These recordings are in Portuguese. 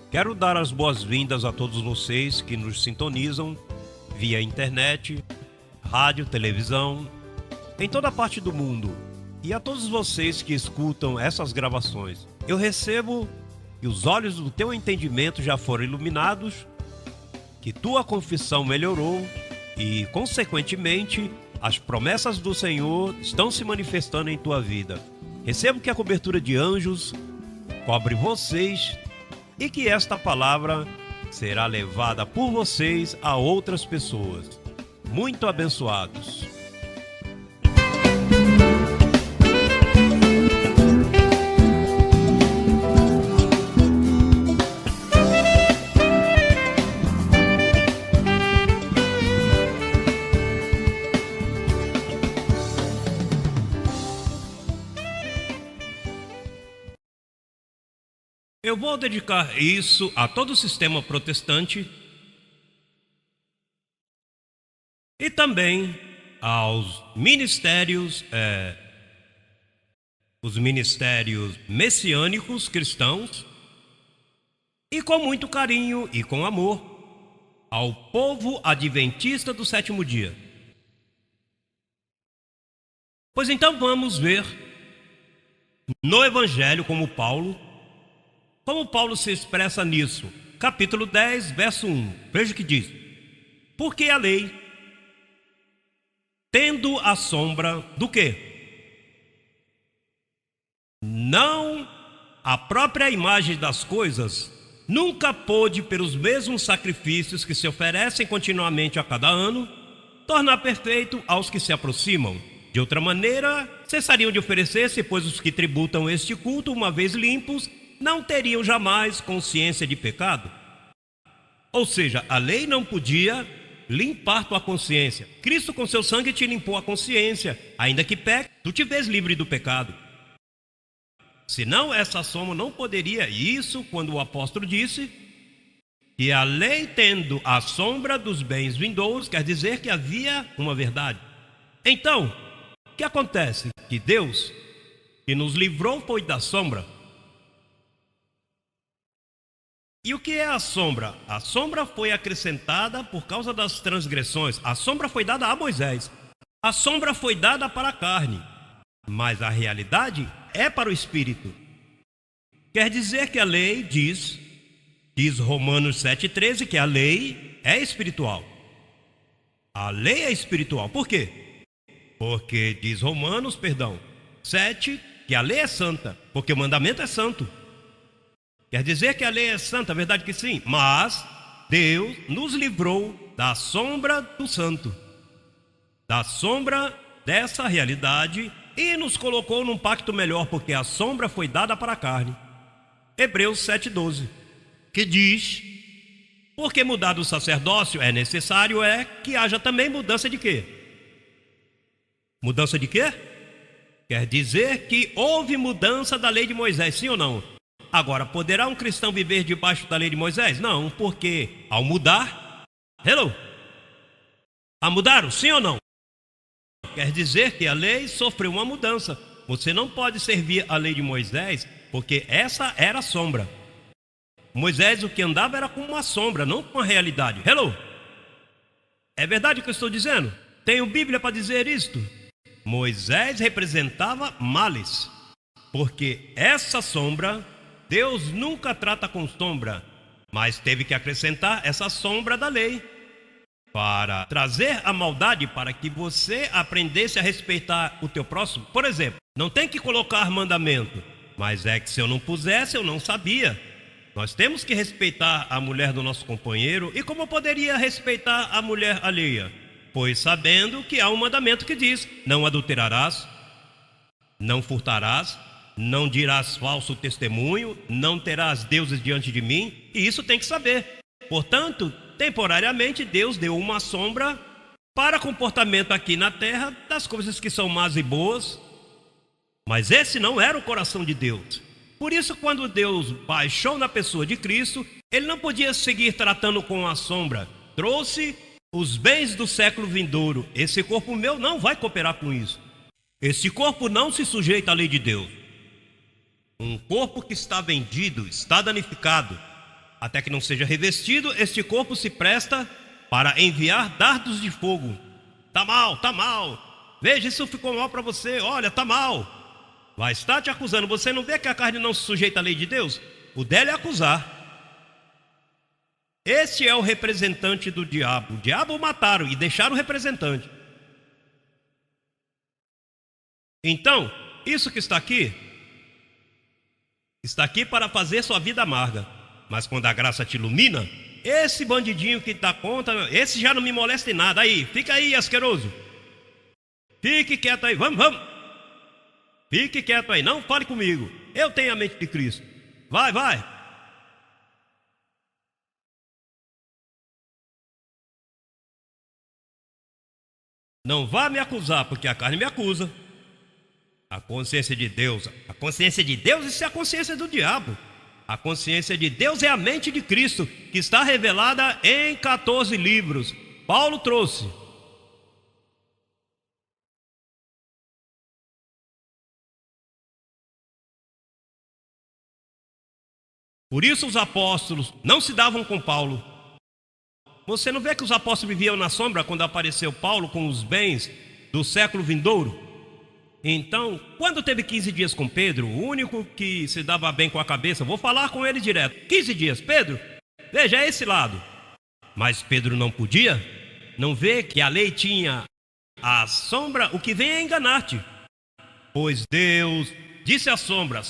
Quero dar as boas-vindas a todos vocês que nos sintonizam via internet, rádio, televisão, em toda parte do mundo. E a todos vocês que escutam essas gravações. Eu recebo que os olhos do teu entendimento já foram iluminados, que tua confissão melhorou e, consequentemente, as promessas do Senhor estão se manifestando em tua vida. Recebo que a cobertura de anjos cobre vocês e que esta palavra será levada por vocês a outras pessoas. Muito abençoados. Eu vou dedicar isso a todo o sistema protestante e também aos ministérios, os ministérios messiânicos cristãos, e com muito carinho e com amor ao povo adventista do sétimo dia. Pois então vamos ver no Evangelho como Paulo se expressa nisso. Capítulo 10, verso 1. Veja o que diz. Porque a lei, tendo a sombra do quê? Não a própria imagem das coisas, nunca pôde, pelos mesmos sacrifícios que se oferecem continuamente a cada ano, tornar perfeito aos que se aproximam. De outra maneira, cessariam de oferecer-se, pois os que tributam este culto, uma vez limpos, não teriam jamais consciência de pecado. Ou seja, a lei não podia limpar tua consciência. Cristo com seu sangue te limpou a consciência. Ainda que peque, tu te vês livre do pecado. Senão essa sombra não poderia. Isso quando o apóstolo disse que a lei, tendo a sombra dos bens vindouros, quer dizer que havia uma verdade. Então, o que acontece? Que Deus, que nos livrou, foi da sombra. E o que é a sombra? A sombra foi acrescentada por causa das transgressões. A sombra foi dada a Moisés. A sombra foi dada para a carne. Mas a realidade é para o espírito. Quer dizer que a lei diz Romanos 7,13, que a lei é espiritual. A lei é espiritual. Por quê? Porque diz Romanos, 7, que a lei é santa. Porque o mandamento é santo. Quer dizer que a lei é santa, verdade que sim, mas Deus nos livrou da sombra do santo, da sombra dessa realidade, e nos colocou num pacto melhor, porque a sombra foi dada para a carne. Hebreus 7,12, que diz, porque mudado o sacerdócio é necessário que haja também mudança de quê? Mudança de quê? Quer dizer que houve mudança da lei de Moisés, sim ou não? Agora, poderá um cristão viver debaixo da lei de Moisés? Não, porque ao mudar, mudaram, sim ou não? Quer dizer que a lei sofreu uma mudança. Você não pode servir a lei de Moisés, porque essa era a sombra. Moisés, o que andava era com uma sombra, não com a realidade. É verdade o que eu estou dizendo? Tenho Bíblia para dizer isto. Moisés representava males, porque essa sombra, Deus nunca trata com sombra, mas teve que acrescentar essa sombra da lei para trazer a maldade, para que você aprendesse a respeitar o teu próximo. Por exemplo, não tem que colocar mandamento, mas é que se eu não pusesse, eu não sabia. Nós temos que respeitar a mulher do nosso companheiro. E como eu poderia respeitar a mulher alheia? Pois sabendo que há um mandamento que diz: não adulterarás, não furtarás, não dirás falso testemunho, não terás deuses diante de mim. E isso tem que saber. Portanto, temporariamente Deus deu uma sombra para comportamento aqui na terra das coisas que são más e boas. Mas esse não era o coração de Deus. Por isso, quando Deus baixou na pessoa de Cristo, Ele não podia seguir tratando com a sombra. Trouxe os bens do século vindouro. Esse corpo meu não vai cooperar com isso. Esse corpo não se sujeita à lei de Deus. Um corpo que está vendido, está danificado, até que não seja revestido, este corpo se presta para enviar dardos de fogo. Tá mal, tá mal. Veja, isso ficou mal para você. Olha, tá mal. Vai estar te acusando. Você não vê que a carne não se sujeita à lei de Deus? O dela é acusar. Este é o representante do diabo. O diabo o mataram e deixaram o representante. Então, isso que está aqui para fazer sua vida amarga. Mas quando a graça te ilumina, esse bandidinho que está contra, esse já não me molesta em nada. Aí, fica aí, asqueroso. Fique quieto aí, vamos. Fique quieto aí, não fale comigo. Eu tenho a mente de Cristo. Vai. Não vá me acusar, porque a carne me acusa. A consciência de Deus, isso é a consciência do diabo. A consciência de Deus é a mente de Cristo, que está revelada em 14 livros. Paulo trouxe. Por isso os apóstolos não se davam com Paulo. Você não vê que os apóstolos viviam na sombra quando apareceu Paulo com os bens do século vindouro? Então, quando teve 15 dias com Pedro, o único que se dava bem com a cabeça, vou falar com ele direto. 15 dias, Pedro, veja esse lado. Mas Pedro não podia. Não vê que a lei tinha a sombra, o que vem é enganar-te. Pois Deus disse à sombra,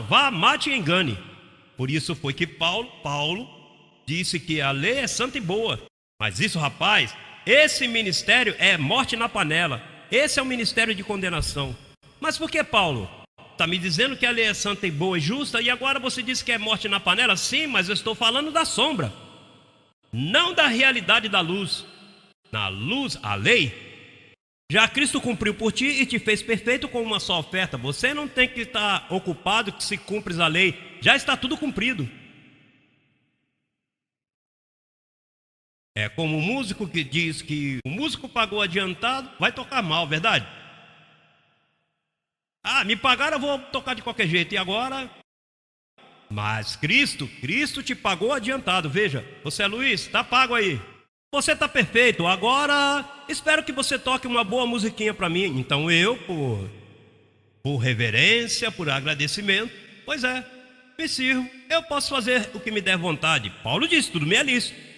vá, mate e engane. Por isso foi que Paulo disse que a lei é santa e boa. Mas isso, rapaz, esse ministério é morte na panela. Esse é o ministério de condenação. Mas por que, Paulo? Está me dizendo que a lei é santa e boa e justa, e agora você diz que é morte na panela? Sim, mas eu estou falando da sombra, não da realidade da luz. Na luz, a lei, já Cristo cumpriu por ti e te fez perfeito com uma só oferta. Você não tem que estar ocupado que se cumpres a lei. Já está tudo cumprido. É como o músico que diz que o músico pagou adiantado, vai tocar mal, verdade? Ah, me pagaram, eu vou tocar de qualquer jeito. E agora? Mas Cristo te pagou adiantado. Veja, você é Luiz, está pago aí. Você está perfeito. Agora, espero que você toque uma boa musiquinha para mim. Então eu, por reverência, por agradecimento, pois é, me sirvo. Eu posso fazer o que me der vontade. Paulo disse, tudo me é lícito.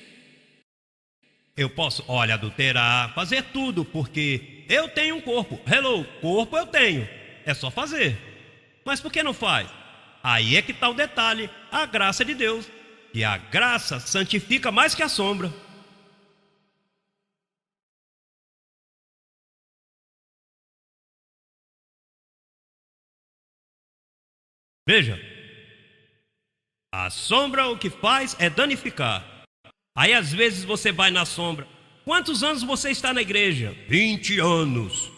Eu posso, adulterar, fazer tudo, porque eu tenho um corpo. Corpo eu tenho. É só fazer. Mas por que não faz? Aí é que está o detalhe, a graça de Deus. E a graça santifica mais que a sombra. Veja, a sombra o que faz é danificar. Aí às vezes você vai na sombra. Quantos anos você está na igreja? 20 anos.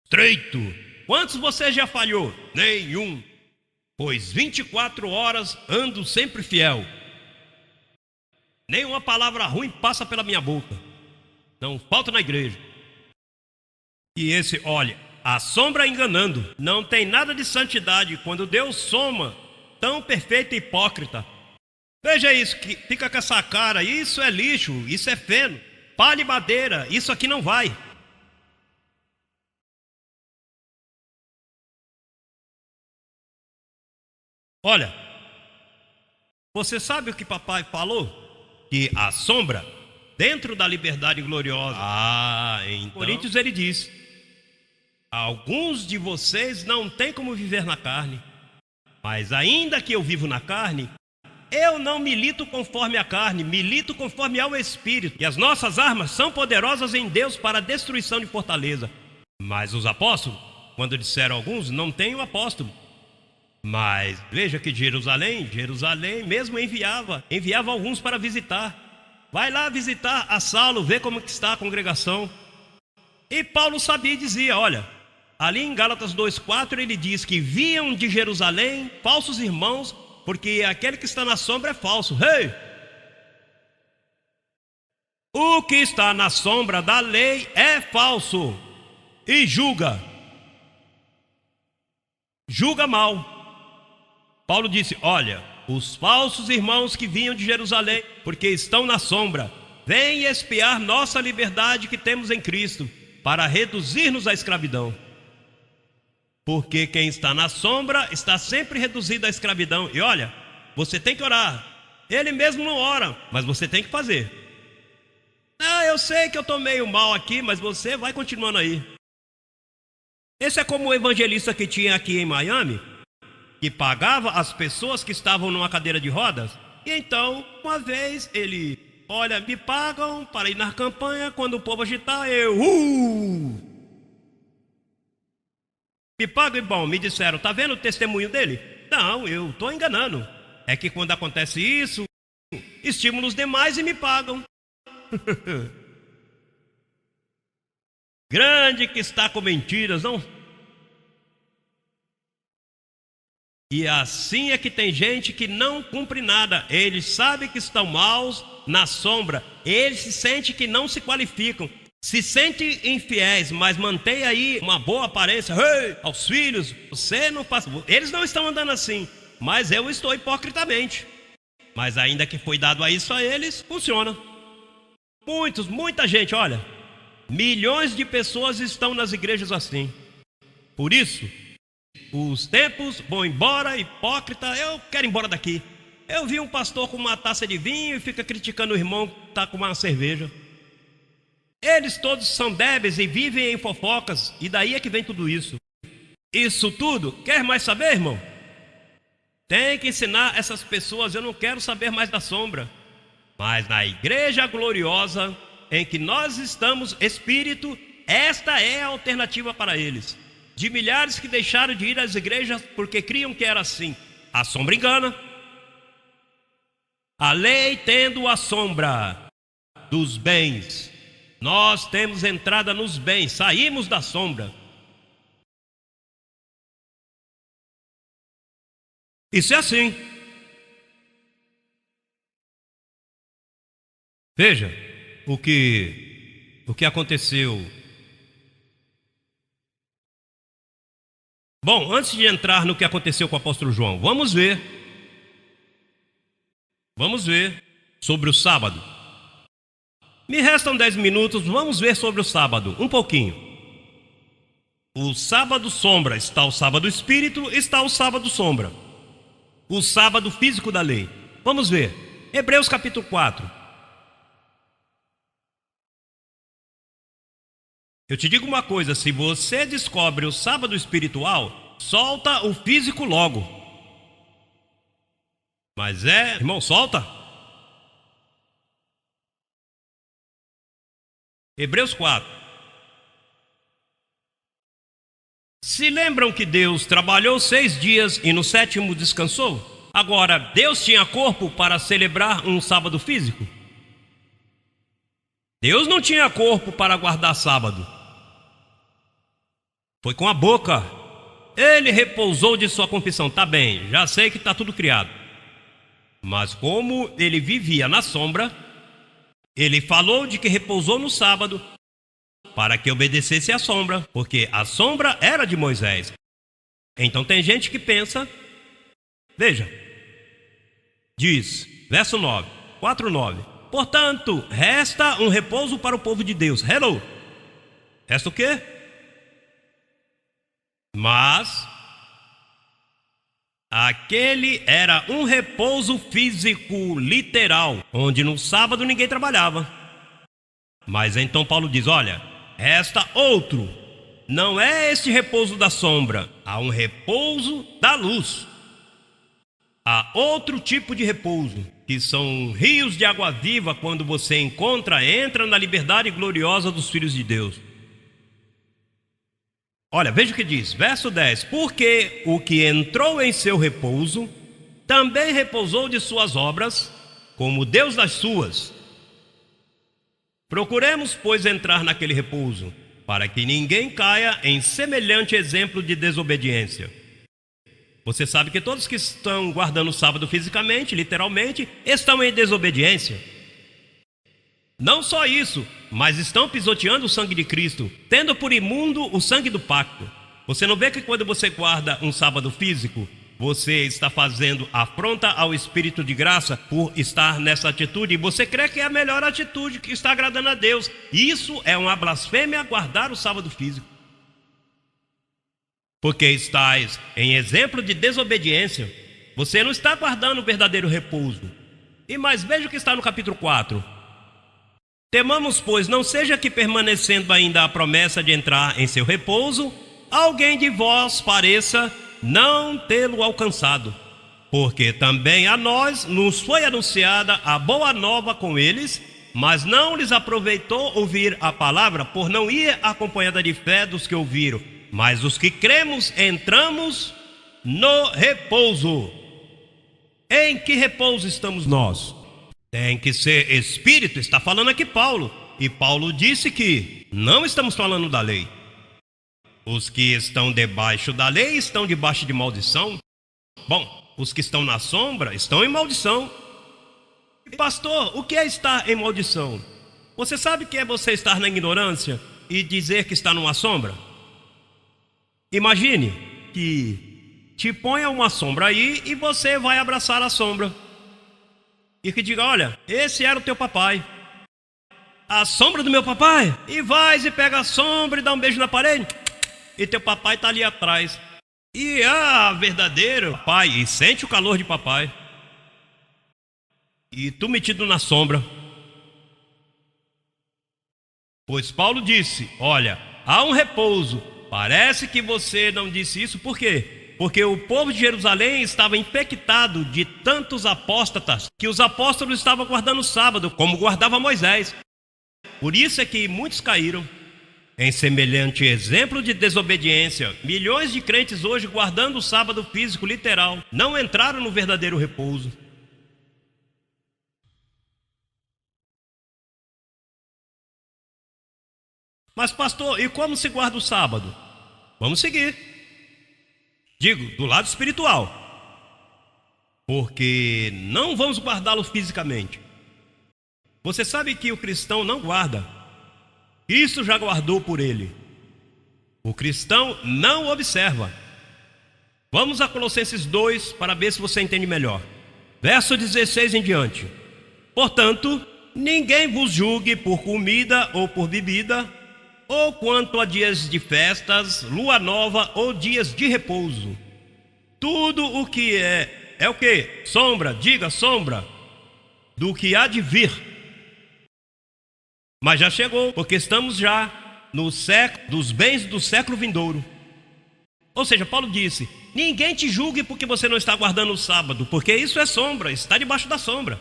Estreito. Quantos você já falhou? Nenhum. Pois 24 horas ando sempre fiel. Nenhuma palavra ruim passa pela minha boca. Não falta na igreja. E esse, a sombra enganando. Não tem nada de santidade quando Deus soma tão perfeito e hipócrita. Veja isso, que fica com essa cara, isso é lixo, isso é feno, palha e madeira, isso aqui não vai. Olha, você sabe o que papai falou? Que a sombra, dentro da liberdade gloriosa. Então Coríntios ele diz, alguns de vocês não têm como viver na carne, mas ainda que eu vivo na carne, eu não milito conforme a carne, milito conforme ao Espírito. E as nossas armas são poderosas em Deus para a destruição de fortaleza. Mas os apóstolos, quando disseram alguns, não tem o apóstolo. Mas veja que Jerusalém mesmo enviava alguns para visitar. Vai lá visitar a Saulo, ver como que está a congregação. E Paulo sabia e dizia, ali em Gálatas 2:4 ele diz que viam de Jerusalém falsos irmãos, porque aquele que está na sombra é falso. O que está na sombra da lei é falso e julga mal. Paulo disse, os falsos irmãos que vinham de Jerusalém, porque estão na sombra, vêm expiar nossa liberdade que temos em Cristo, para reduzir-nos à escravidão. Porque quem está na sombra está sempre reduzido à escravidão. E olha, você tem que orar. Ele mesmo não ora, mas você tem que fazer. Eu sei que eu estou meio mal aqui, mas você vai continuando aí. Esse é como o evangelista que tinha aqui em Miami, que pagava as pessoas que estavam numa cadeira de rodas. E então, uma vez ele, olha, me pagam para ir na campanha, quando o povo agitar, me pagam. E bom, me disseram, tá vendo o testemunho dele? Não, eu estou enganando. É que quando acontece isso, estimulo os demais e me pagam. Grande que está com mentiras, não? E assim é que tem gente que não cumpre nada. Eles sabem que estão maus na sombra. Eles se sentem que não se qualificam. Se sentem infiéis, mas mantém aí uma boa aparência. Ei, aos filhos, você não passa. Eles não estão andando assim, mas eu estou hipocritamente. Mas ainda que foi dado a isso a eles, funciona. Muita gente, olha, milhões de pessoas estão nas igrejas assim. Por isso, os tempos vão embora, hipócrita. Eu quero ir embora daqui. Eu vi um pastor com uma taça de vinho e fica criticando o irmão que está com uma cerveja. Eles todos são débeis e vivem em fofocas. E daí é que vem tudo isso. Isso tudo, quer mais saber, irmão? Tem que ensinar essas pessoas. Eu não quero saber mais da sombra. Mas na igreja gloriosa em que nós estamos, espírito, esta é a alternativa para eles. De milhares que deixaram de ir às igrejas porque criam que era assim. A sombra engana. A lei tendo a sombra dos bens, nós temos entrada nos bens, saímos da sombra. Isso é assim. Veja o que aconteceu. Bom, antes de entrar no que aconteceu com o apóstolo João, vamos ver sobre o sábado. Me restam 10 minutos, vamos ver sobre o sábado, um pouquinho. O sábado sombra, está o sábado espírito, está o sábado sombra. O sábado físico da lei. Vamos ver, Hebreus capítulo 4. Eu te digo uma coisa, se você descobre o sábado espiritual, solta o físico logo. Mas irmão, solta. Hebreus 4. Se lembram que Deus trabalhou 6 dias e no 7º descansou? Agora, Deus tinha corpo para celebrar um sábado físico? Deus não tinha corpo para guardar sábado. Foi com a boca. Ele repousou de sua confissão. Tá bem, já sei que está tudo criado. Mas como ele vivia na sombra, ele falou de que repousou no sábado para que obedecesse à sombra, porque a sombra era de Moisés. Então tem gente que pensa, veja, diz, verso 9, 4:9. Portanto, resta um repouso para o povo de Deus. Hello. Resta o quê? Mas aquele era um repouso físico, literal, onde no sábado ninguém trabalhava. Mas então Paulo diz, olha, resta outro. Não é este repouso da sombra, há um repouso da luz. Há outro tipo de repouso, que são rios de água viva. Quando você entra na liberdade gloriosa dos filhos de Deus. Olha, veja o que diz, verso 10. Porque o que entrou em seu repouso, também repousou de suas obras, como Deus das suas. Procuremos, pois, entrar naquele repouso, para que ninguém caia em semelhante exemplo de desobediência. Você sabe que todos que estão guardando o sábado fisicamente, literalmente, estão em desobediência. Não só isso, mas estão pisoteando o sangue de Cristo, tendo por imundo o sangue do pacto. Você não vê que quando você guarda um sábado físico, você está fazendo afronta ao Espírito de graça por estar nessa atitude, e você crê que é a melhor atitude, que está agradando a Deus. Isso é uma blasfêmia, guardar o sábado físico, porque estáis em exemplo de desobediência. Você não está guardando o verdadeiro repouso. E mais, veja o que está no capítulo 4. Temamos, pois, não seja que, permanecendo ainda a promessa de entrar em seu repouso, alguém de vós pareça não tê-lo alcançado, porque também a nós nos foi anunciada a boa nova com eles, mas não lhes aproveitou ouvir a palavra, por não ir acompanhada de fé dos que ouviram. Mas os que cremos entramos no repouso. Em que repouso estamos nós? Tem que ser espírito, está falando aqui Paulo. E Paulo disse que não estamos falando da lei. Os que estão debaixo da lei estão debaixo de maldição. Bom, os que estão na sombra estão em maldição. Pastor, o que é estar em maldição? Você sabe o que é você estar na ignorância e dizer que está numa sombra? Imagine que te ponha uma sombra aí e você vai abraçar a sombra. E que diga, olha, esse era o teu papai. A sombra do meu papai. E vai e pega a sombra e dá um beijo na parede. E teu papai está ali atrás. E verdadeiro pai, e sente o calor de papai. E tu metido na sombra. Pois Paulo disse, olha, há um repouso. Parece que você não disse isso, por quê? Porque o povo de Jerusalém estava infectado de tantos apóstatas, que os apóstolos estavam guardando o sábado, como guardava Moisés. Por isso é que muitos caíram. Em semelhante exemplo de desobediência, milhões de crentes hoje, guardando o sábado físico literal, não entraram no verdadeiro repouso. Mas pastor, e como se guarda o sábado? Vamos seguir. Digo, do lado espiritual. Porque não vamos guardá-lo fisicamente. Você sabe que o cristão não guarda. Cristo já guardou por ele. O cristão não observa. Vamos a Colossenses 2 para ver se você entende melhor. Verso 16 em diante. Portanto, ninguém vos julgue por comida ou por bebida, ou quanto a dias de festas, lua nova ou dias de repouso. Tudo o que é o que? Sombra, diga sombra, do que há de vir. Mas já chegou, porque estamos já no século dos bens do século vindouro. Ou seja, Paulo disse, ninguém te julgue porque você não está guardando o sábado, porque isso é sombra, está debaixo da sombra.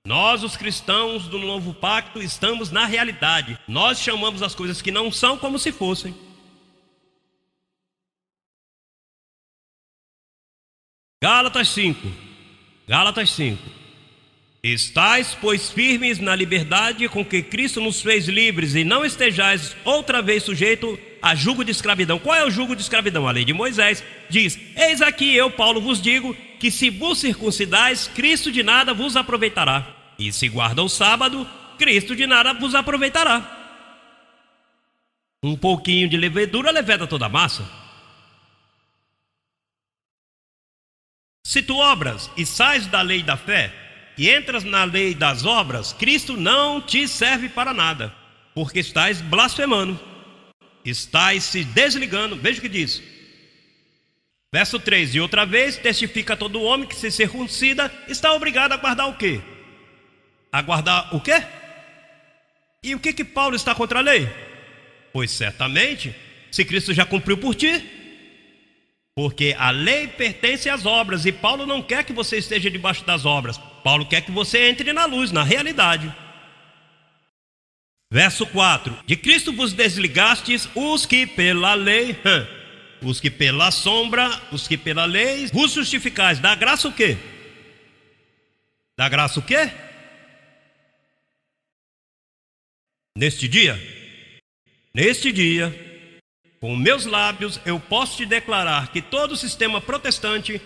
Nós, os cristãos do novo pacto, estamos na realidade. Nós chamamos as coisas que não são como se fossem. Gálatas 5. Estais, pois, firmes na liberdade com que Cristo nos fez livres, e não estejais outra vez sujeito a jugo de escravidão. Qual é o jugo de escravidão? A lei de Moisés diz, eis aqui eu, Paulo, vos digo, que se vos circuncidais, Cristo de nada vos aproveitará. E se guarda o sábado, Cristo de nada vos aproveitará. Um pouquinho de levedura leveda toda a massa. Se tu obras e sais da lei da fé, e entras na lei das obras, Cristo não te serve para nada, porque estás blasfemando, estás se desligando. Veja o que diz. Verso 3, e outra vez testifica todo homem que se circuncida está obrigado a guardar o quê? A guardar o quê? E o que Paulo está contra a lei? Pois certamente, se Cristo já cumpriu por ti, porque a lei pertence às obras, e Paulo não quer que você esteja debaixo das obras. Paulo quer que você entre na luz, na realidade. Verso 4, de Cristo vos desligastes os que pela lei, os que pela sombra, os que pela lei vos justificais. Da graça o quê? Da graça o quê? Neste dia, com meus lábios eu posso te declarar que todo o sistema protestante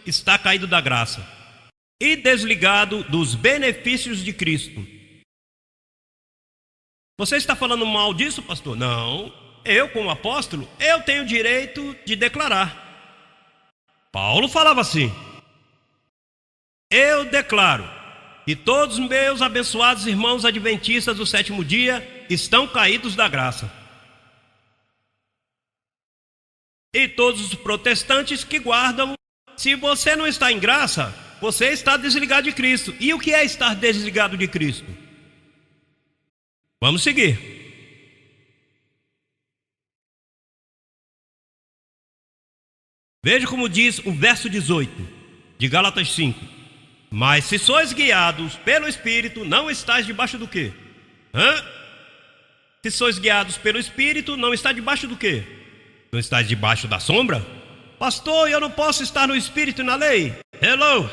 está caído da graça e desligado dos benefícios de Cristo. Você está falando mal disso, pastor? Não. Eu, como apóstolo, eu tenho o direito de declarar. Paulo falava assim: eu declaro que todos os meus abençoados irmãos adventistas do sétimo dia estão caídos da graça. E todos os protestantes que guardam, se você não está em graça, você está desligado de Cristo. E o que é estar desligado de Cristo? Vamos seguir. Veja como diz o verso 18 de Gálatas 5. Mas se sois guiados pelo Espírito, não estáis debaixo do quê? Se sois guiados pelo Espírito, não está debaixo do quê? Não está debaixo da sombra? Pastor, eu não posso estar no Espírito e na lei? Hello!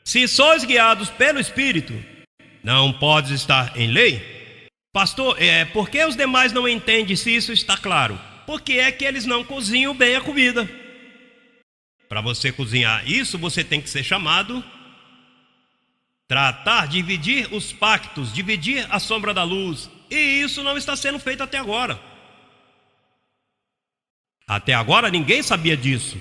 Se sois guiados pelo Espírito, não podes estar em lei? Pastor, por que os demais não entendem se isso está claro? Porque é que eles não cozinham bem a comida. Para você cozinhar isso, você tem que ser chamado, tratar, dividir os pactos, dividir a sombra da luz. E isso não está sendo feito até agora. Até agora ninguém sabia disso.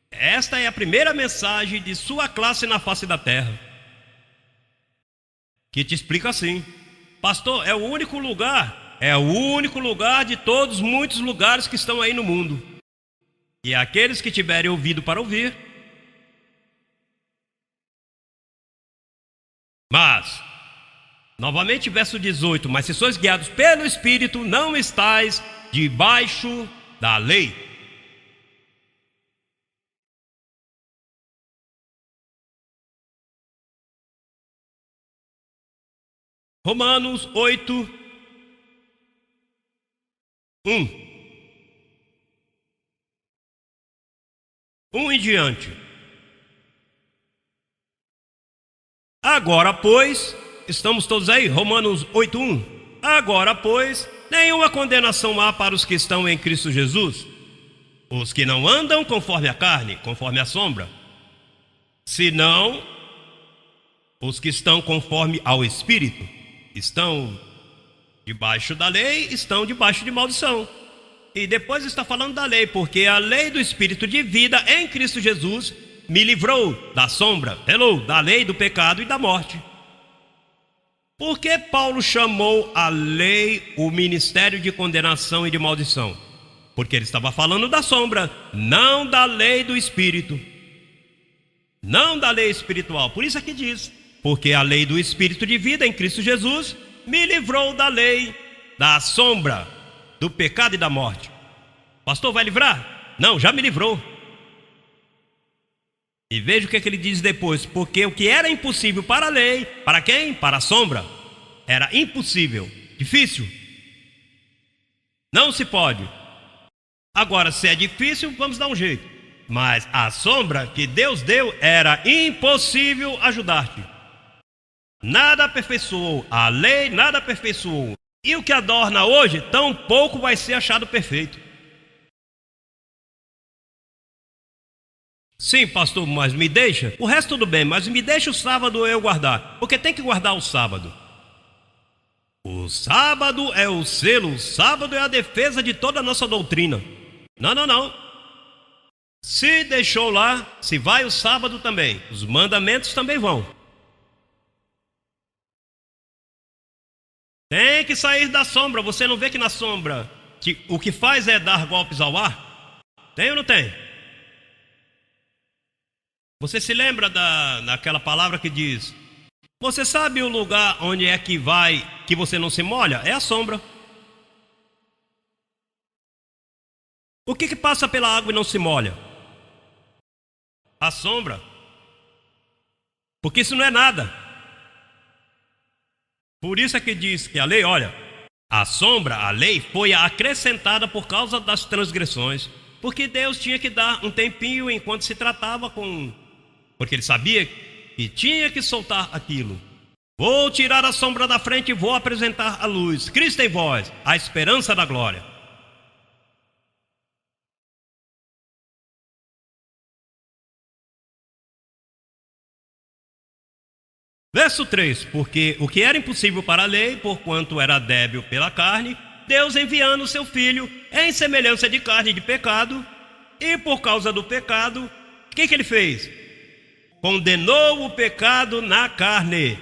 Esta é a primeira mensagem de sua classe na face da terra, que te explica assim: pastor, é o único lugar de todos muitos lugares que estão aí no mundo. E aqueles que tiverem ouvido para ouvir. Mas, novamente verso 18: mas se sois guiados pelo Espírito, não estáis debaixo da lei. Romanos 8, 1 em diante. Agora, pois, estamos todos aí? Romanos 8, 1. Agora, pois, nenhuma condenação há para os que estão em Cristo Jesus, os que não andam conforme a carne, conforme a sombra, senão os que estão conforme ao Espírito. Estão debaixo da lei, estão debaixo de maldição. E depois está falando da lei, porque a lei do Espírito de vida em Cristo Jesus me livrou da sombra, da lei do pecado e da morte. Por que Paulo chamou a lei o ministério de condenação e de maldição? Porque ele estava falando da sombra, não da lei do Espírito, não da lei espiritual. Por isso é que diz: porque a lei do Espírito de vida em Cristo Jesus me livrou da lei da sombra, do pecado e da morte. Pastor, vai livrar? Não, já me livrou. E veja o que ele diz depois: porque o que era impossível para a lei, para quem? Para a sombra, era impossível, difícil, não se pode. Agora, se é difícil, vamos dar um jeito. Mas a sombra que Deus deu era impossível ajudar-te. Nada aperfeiçoou, a lei nada aperfeiçoou. E o que adorna hoje, tão pouco vai ser achado perfeito. Sim, pastor, mas me deixa, o resto tudo bem, mas me deixa o sábado eu guardar, porque tem que guardar o sábado. O sábado é o selo, o sábado é a defesa de toda a nossa doutrina. Não. Se deixou lá, se vai o sábado também, os mandamentos também vão. Tem que sair da sombra. Você não vê que na sombra o que faz é dar golpes ao ar? Tem ou não tem? Você se lembra daquela palavra que diz: você sabe o lugar onde é que vai, que você não se molha? É a sombra. O que passa pela água e não se molha? A sombra. Porque isso não é nada. Por isso é que diz que a lei, olha, a sombra, a lei foi acrescentada por causa das transgressões, porque Deus tinha que dar um tempinho enquanto se tratava porque ele sabia que tinha que soltar aquilo. Vou tirar a sombra da frente e vou apresentar a luz. Cristo em vós, a esperança da glória. Verso 3: porque o que era impossível para a lei, porquanto era débil pela carne, Deus enviando o seu Filho em semelhança de carne de pecado, E por causa do pecado, o que ele fez? Condenou o pecado na carne.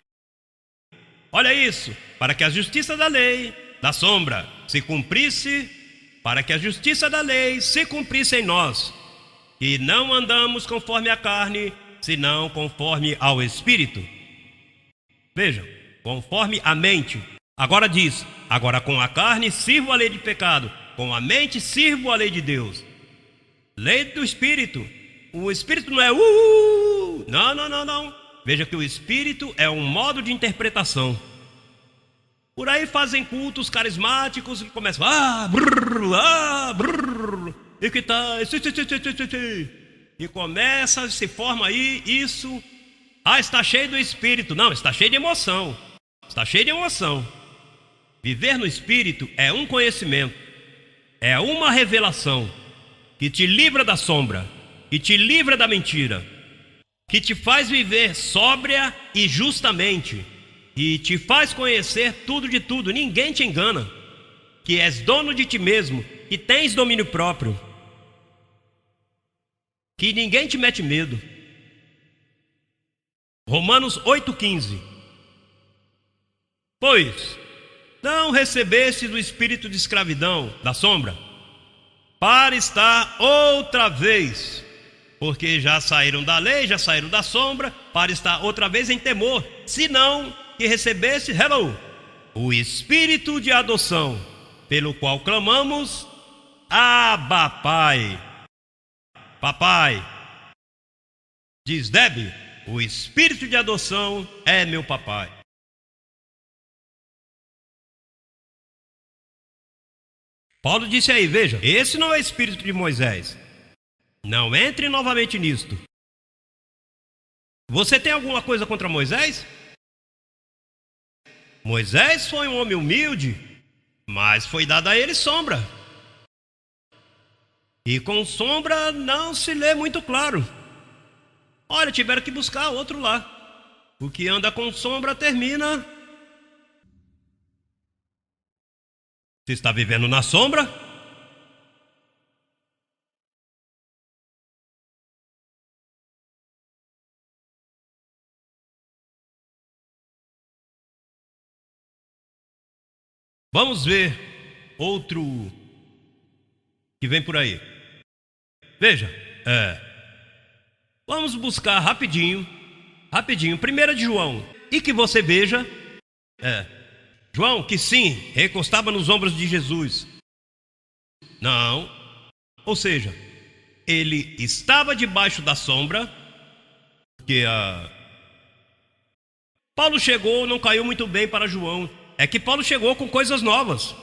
Olha isso, para que a justiça da lei, da sombra, se cumprisse, para que a justiça da lei se cumprisse em nós, e não andamos conforme a carne, senão conforme ao Espírito. Vejam, conforme a mente. Agora diz, agora com a carne sirvo a lei de pecado, com a mente sirvo a lei de Deus. Lei do Espírito. O Espírito não é não. Veja que o Espírito é um modo de interpretação. Por aí fazem cultos carismáticos que começam e que tá e começa, se forma aí isso. Está cheio do Espírito. Não, está cheio de emoção. Está cheio de emoção. Viver no Espírito é um conhecimento, é uma revelação que te livra da sombra, que te livra da mentira, que te faz viver sóbria e justamente, e te faz conhecer tudo de tudo. Ninguém te engana, que és dono de ti mesmo, que tens domínio próprio, que ninguém te mete medo. Romanos 8,15. Pois não recebeste do espírito de escravidão, da sombra, para estar outra vez, porque já saíram da lei, já saíram da sombra, para estar outra vez em temor, senão que recebeste, o espírito de adoção, pelo qual clamamos, Abba, Pai. Papai. Diz Debbie, o espírito de adoção é meu papai. Paulo disse aí, veja, esse não é o espírito de Moisés. Não entre novamente nisto. Você tem alguma coisa contra Moisés? Moisés foi um homem humilde, mas foi dada a ele sombra. E com sombra não se lê muito claro. Olha, tiveram que buscar outro lá. O que anda com sombra termina. Você está vivendo na sombra? Vamos ver outro que vem por aí. Veja, vamos buscar rapidinho, 1 de João. E que você veja, João, que sim, recostava nos ombros de Jesus. Não, ou seja, ele estava debaixo da sombra, porque Paulo chegou, não caiu muito bem para João. É que Paulo chegou com coisas novas.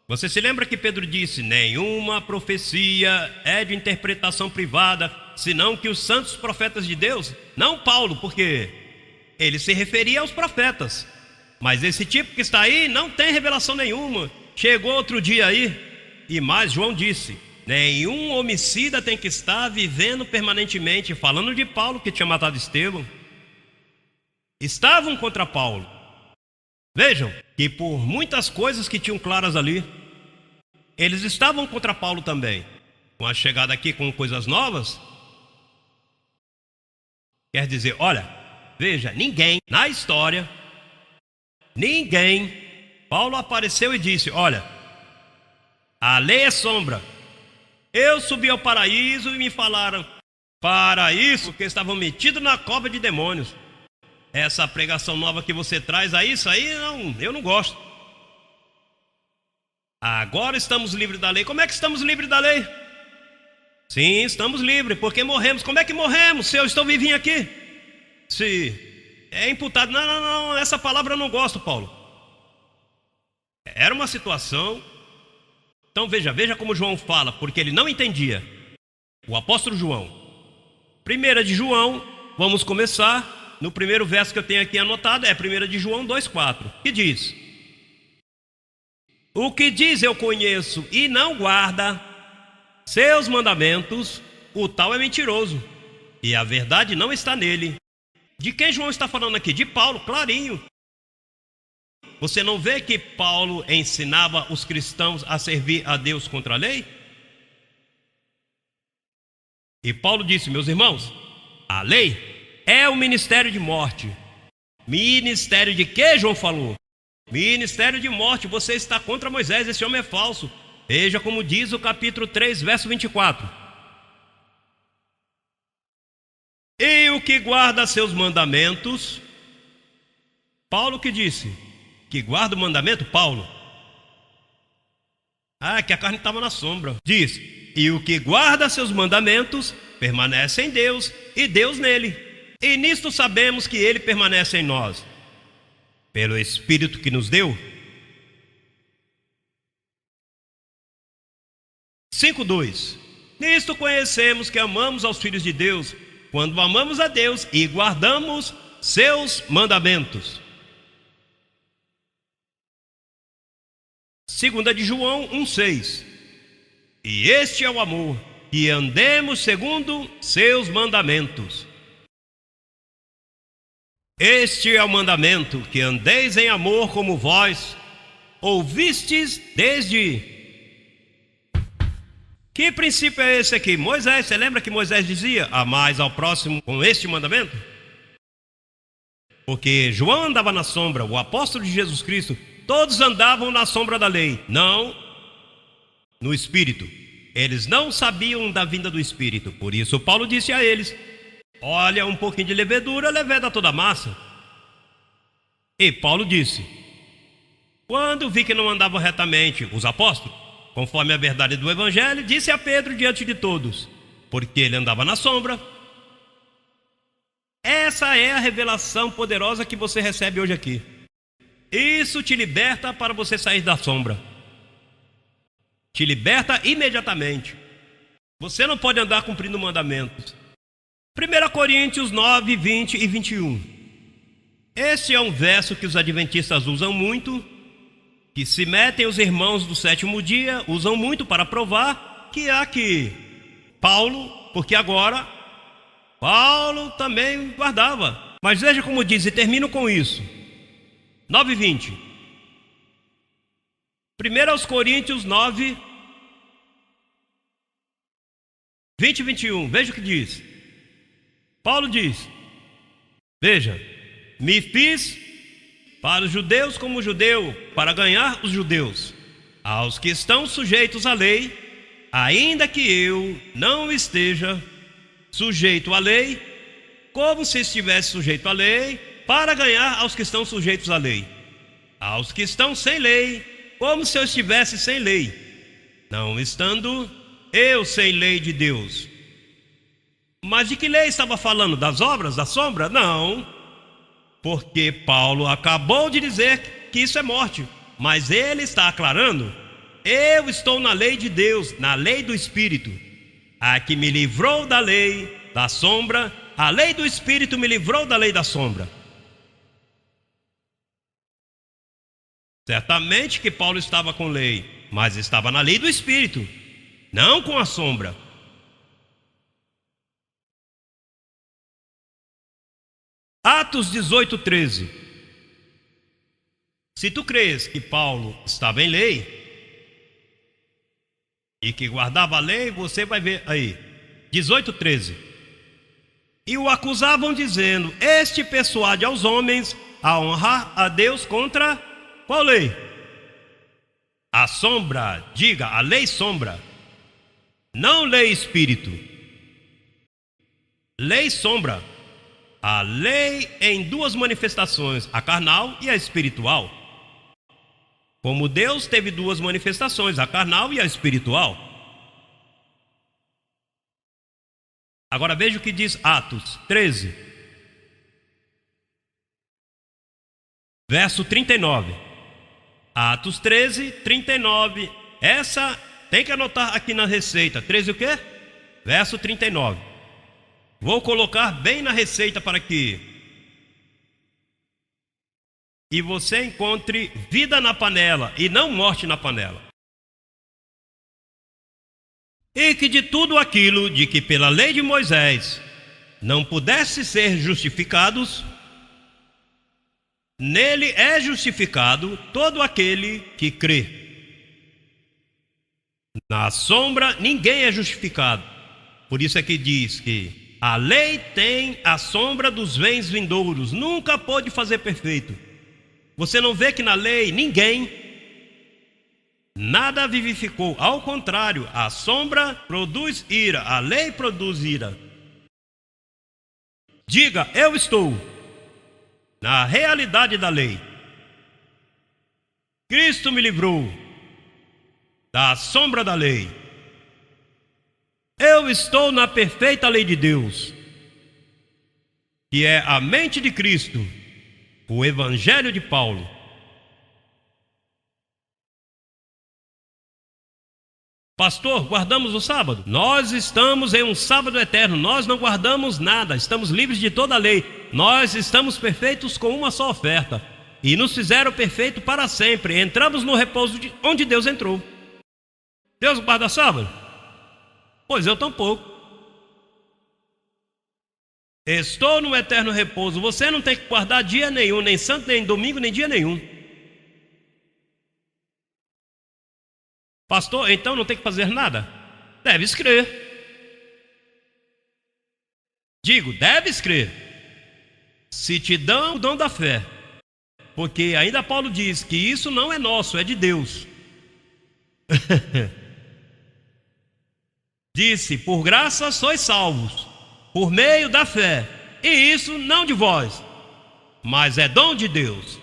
Você se lembra que Pedro disse, nenhuma profecia é de interpretação privada, senão que os santos profetas de Deus? Não Paulo, porque ele se referia aos profetas. Mas esse tipo que está aí não tem revelação nenhuma. Chegou outro dia aí, e mais João disse, nenhum homicida tem que estar vivendo permanentemente, falando de Paulo que tinha matado Estevão. Estavam contra Paulo. Vejam que por muitas coisas que tinham claras ali, eles estavam contra Paulo também. Com a chegada aqui com coisas novas, quer dizer, olha, veja, ninguém na história, Paulo apareceu e disse, olha, a lei é sombra. Eu subi ao paraíso e me falaram, paraíso, que estavam metidos na cova de demônios. Essa pregação nova que você traz aí, isso aí não, eu não gosto. Agora estamos livres da lei. Como é que estamos livres da lei? Sim, estamos livres, porque morremos. Como é que morremos se eu estou vivinho aqui? Se é imputado. Não, essa palavra eu não gosto, Paulo. Era uma situação. Então veja como João fala, porque ele não entendia. O apóstolo João. 1 de João, vamos começar. No primeiro verso que eu tenho aqui anotado é 1 de João 2,4, que diz, o que diz eu conheço e não guarda seus mandamentos, o tal é mentiroso, e a verdade não está nele. De quem João está falando aqui? De Paulo, clarinho. Você não vê que Paulo ensinava os cristãos a servir a Deus contra a lei? E Paulo disse: meus irmãos, a lei é o ministério de morte. Ministério de quê, João falou? Ministério de morte. Você está contra Moisés, esse homem é falso. Veja como diz o capítulo 3, verso 24. E o que guarda seus mandamentos, Paulo que disse, que guarda o mandamento, Paulo. Que a carne estava na sombra. Diz, e o que guarda seus mandamentos, permanece em Deus, e Deus nele. E nisto sabemos que ele permanece em nós, pelo Espírito que nos deu. 5:2. Nisto conhecemos que amamos aos filhos de Deus, quando amamos a Deus e guardamos seus mandamentos. 2 de João 1:6. E este é o amor, que andemos segundo seus mandamentos. Este é o mandamento, que andeis em amor como vós ouvistes desde... Que princípio é esse aqui? Moisés, você lembra que Moisés dizia: amais ao próximo com este mandamento? Porque João andava na sombra, o apóstolo de Jesus Cristo, todos andavam na sombra da lei, não no Espírito. Eles não sabiam da vinda do Espírito. Por isso Paulo disse a eles: olha, um pouquinho de levedura leveda toda a massa. E Paulo disse: quando vi que não andavam retamente os apóstolos, conforme a verdade do Evangelho, disse a Pedro diante de todos, porque ele andava na sombra. Essa é a revelação poderosa que você recebe hoje aqui. Isso te liberta para você sair da sombra. Te liberta imediatamente. Você não pode andar cumprindo mandamentos. 1 Coríntios 9, 20 e 21. Esse é um verso que os adventistas usam muito, que se metem os irmãos do sétimo dia, usam muito para provar que há que Paulo, porque agora Paulo também guardava. Mas veja como diz, e termino com isso. 9:20. 1 Coríntios 9, 20 e 21. Veja o que diz. Paulo diz: veja, me fiz para os judeus como judeu, para ganhar os judeus. Aos que estão sujeitos à lei, ainda que eu não esteja sujeito à lei, como se estivesse sujeito à lei, para ganhar aos que estão sujeitos à lei. Aos que estão sem lei, como se eu estivesse sem lei, não estando eu sem lei de Deus. Mas de que lei estava falando? Das obras, da sombra? Não, porque Paulo acabou de dizer que isso é morte, mas ele está aclarando: eu estou na lei de Deus, na lei do Espírito, a que me livrou da lei da sombra. A lei do Espírito me livrou da lei da sombra. Certamente que Paulo estava com lei, mas estava na lei do Espírito, não com a sombra. Atos 18:13. Se tu crês que Paulo estava em lei e que guardava a lei, você vai ver aí, 18:13. E o acusavam dizendo: este persuade aos homens a honrar a Deus contra qual lei? A sombra, diga, a lei sombra, não lei espírito. Lei sombra. A lei em duas manifestações, a carnal e a espiritual. Como Deus teve duas manifestações, a carnal e a espiritual. Agora veja o que diz Atos 13, verso 39. Atos 13, 39. Essa tem que anotar aqui na receita. 13 o quê? Verso 39. Vou colocar bem na receita para que e você encontre vida na panela e não morte na panela. E que de tudo aquilo de que pela lei de Moisés não pudesse ser justificados, nele é justificado todo aquele que crê. Na sombra ninguém é justificado, Por isso é que diz que a lei tem a sombra dos bens vindouros, nunca pôde fazer perfeito. Você não vê que na lei ninguém, nada vivificou, ao contrário, a sombra produz ira, a lei produz ira. Diga, eu estou na realidade da lei. Cristo me livrou da sombra da lei. Eu estou na perfeita lei de Deus, que é a mente de Cristo, o Evangelho de Paulo. Pastor, guardamos o sábado? Nós estamos em um sábado eterno, nós não guardamos nada, estamos livres de toda a lei. Nós estamos perfeitos com uma só oferta, e nos fizeram perfeito para sempre. Entramos no repouso onde Deus entrou. Deus guarda sábado? Pois eu tampouco. Estou no eterno repouso. Você não tem que guardar dia nenhum, nem santo, nem domingo, nem dia nenhum. Pastor, então não tem que fazer nada? Deves crer. Digo, deves crer. Se te dão o dom da fé. Porque ainda Paulo diz que isso não é nosso, é de Deus. Disse, por graça sois salvos, por meio da fé. E isso não de vós, mas é dom de Deus.